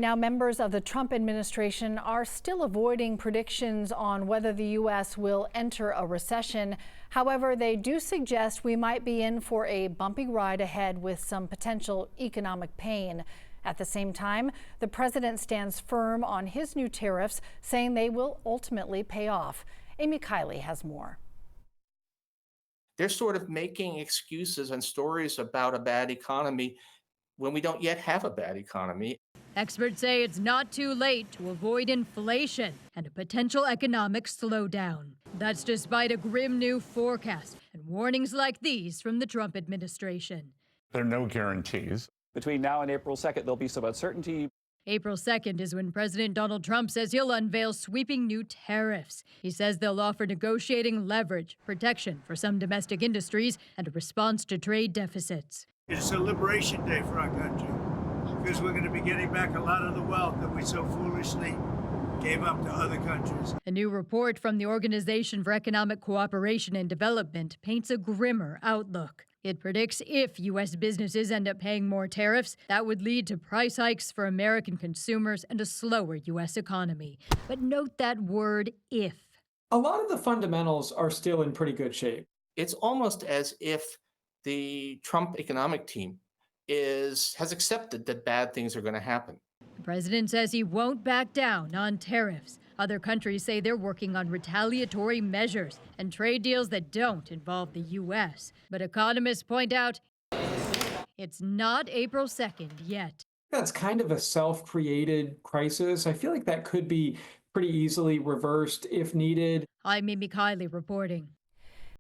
Now, members of the Trump administration are still avoiding predictions on whether the U.S. will enter a recession. However, they do suggest we might be in for a bumpy ride ahead with some potential economic pain. At the same time, the president stands firm on his new tariffs, saying they will ultimately pay off. Amy Kiley has more. They're sort of making excuses and stories about a bad economy when we don't yet have a bad economy. Experts say it's not too late to avoid inflation and a potential economic slowdown. That's despite a grim new forecast and warnings like these from the Trump administration. There are no guarantees. Between now and April 2nd, there'll be some uncertainty. April 2nd is when President Donald Trump says he'll unveil sweeping new tariffs. He says they'll offer negotiating leverage, protection for some domestic industries, and a response to trade deficits. It's a liberation day for our country because we're going to be getting back a lot of the wealth that we so foolishly gave up to other countries. A new report from the Organization for Economic Cooperation and Development paints a grimmer outlook. It predicts if U.S. businesses end up paying more tariffs, that would lead to price hikes for American consumers and a slower U.S. economy. But note that word if. A lot of the fundamentals are still in pretty good shape. It's almost as if the Trump economic team has accepted that bad things are going to happen. The president says he won't back down on tariffs. Other countries say they're working on retaliatory measures and trade deals that don't involve the U.S. But economists point out it's not April 2nd yet. That's kind of a self-created crisis. I feel like that could be pretty easily reversed if needed. I'm Amy Kiley reporting.